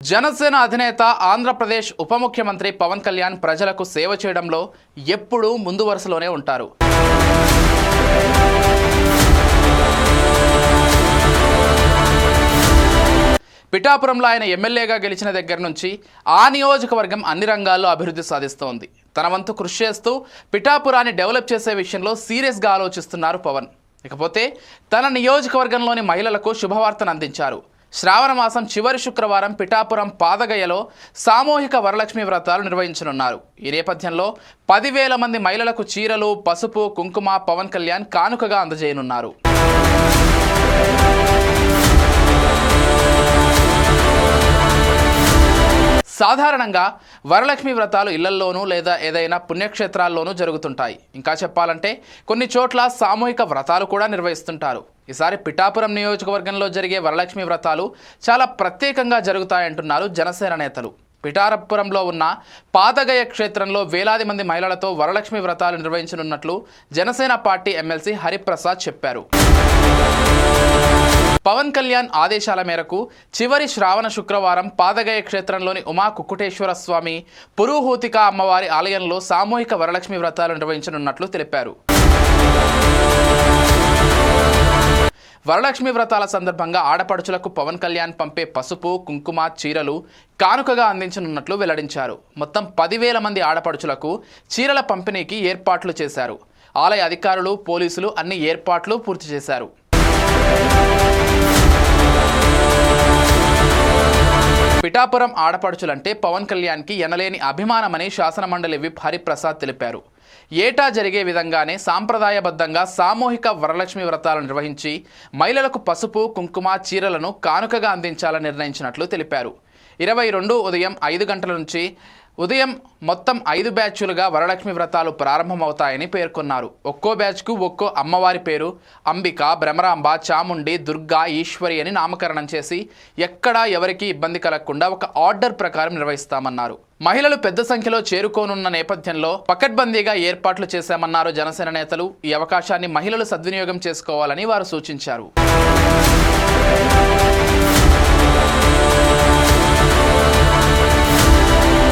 జనసేన అధినేత ఆంధ్రప్రదేశ్ ఉప ముఖ్యమంత్రి పవన్ కళ్యాణ్ ప్రజలకు సేవ చేయడంలో ఎప్పుడూ ముందు వరుసలోనే ఉంటారు. పిఠాపురంలో ఆయన ఎమ్మెల్యేగా గెలిచిన దగ్గర నుంచి ఆ నియోజకవర్గం అన్ని రంగాల్లో అభివృద్ధి సాధిస్తోంది. తన వంతు కృషి చేస్తూ పిఠాపురాన్ని డెవలప్ చేసే విషయంలో సీరియస్గా ఆలోచిస్తున్నారు పవన్. ఇకపోతే తన నియోజకవర్గంలోని మహిళలకు శుభవార్తను అందించారు. శ్రావణ మాసం చివరి శుక్రవారం పిఠాపురం పాదగయలో సామూహిక వరలక్ష్మి వ్రతాలు నిర్వహించనున్నారు. ఈ నేపథ్యంలో 10,000 మంది మహిళలకు చీరలు, పసుపు, కుంకుమ పవన్ కళ్యాణ్ కానుకగా అందజేయనున్నారు. సాధారణంగా వరలక్ష్మి వ్రతాలు ఇళ్లల్లోనూ లేదా ఏదైనా పుణ్యక్షేత్రాల్లోనూ జరుగుతుంటాయి. ఇంకా చెప్పాలంటే కొన్ని చోట్ల సామూహిక వ్రతాలు కూడా నిర్వహిస్తుంటారు. ఈసారి పిఠాపురం నియోజకవర్గంలో జరిగే వరలక్ష్మి వ్రతాలు చాలా ప్రత్యేకంగా జరుగుతాయంటున్నారు జనసేన నేతలు. పిఠాపురంలో ఉన్న పాదగయ క్షేత్రంలో వేలాది మంది మహిళలతో వరలక్ష్మి వ్రతాలు నిర్వహించనున్నట్లు జనసేన పార్టీ ఎమ్మెల్సీ హరిప్రసాద్ చెప్పారు. పవన్ కళ్యాణ్ ఆదేశాల మేరకు చివరి శ్రావణ శుక్రవారం పాదగయ క్షేత్రంలోని ఉమా కుక్కుటేశ్వర స్వామి పురుహూతిక అమ్మవారి ఆలయంలో సామూహిక వరలక్ష్మి వ్రతాలు నిర్వహించనున్నట్లు తెలిపారు. వరలక్ష్మి వ్రతాల సందర్భంగా ఆడపడుచులకు పవన్ కళ్యాణ్ పంపే పసుపు, కుంకుమ, చీరలు కానుకగా అందించనున్నట్లు వెల్లడించారు. మొత్తం 10,000 మంది ఆడపడుచులకు చీరల పంపిణీకి ఏర్పాట్లు చేశారు. ఆలయ అధికారులు, పోలీసులు అన్ని ఏర్పాట్లు పూర్తి చేశారు. పిఠాపురం ఆడపడుచులంటే పవన్ కళ్యాణ్కి ఎనలేని అభిమానమని శాసనమండలి విప్ హరిప్రసాద్ తెలిపారు. ఏటా జరిగే విధంగానే సాంప్రదాయబద్ధంగా సామూహిక వరలక్ష్మి వ్రతాలు నిర్వహించి మహిళలకు పసుపు, కుంకుమ, చీరలను కానుకగా అందించాలని నిర్ణయించినట్లు తెలిపారు. 22 ఉదయం 5 గంటల నుంచి ఉదయం మొత్తం 5 బ్యాచ్లుగా వరలక్ష్మి వ్రతాలు ప్రారంభమవుతాయని పేర్కొన్నారు. ఒక్కో బ్యాచ్కు ఒక్కో అమ్మవారి పేరు అంబిక, భ్రమరాంబ, చాముండి, దుర్గా, ఈశ్వరి అని నామకరణం చేసి ఎక్కడా ఎవరికీ ఇబ్బంది కలగకుండా ఒక ఆర్డర్ ప్రకారం నిర్వహిస్తామన్నారు. మహిళలు పెద్ద సంఖ్యలో చేరుకోనున్న నేపథ్యంలో పకడ్బందీగా ఏర్పాట్లు చేశామన్నారు జనసేన నేతలు. ఈ అవకాశాన్ని మహిళలు సద్వినియోగం చేసుకోవాలని వారు సూచించారు.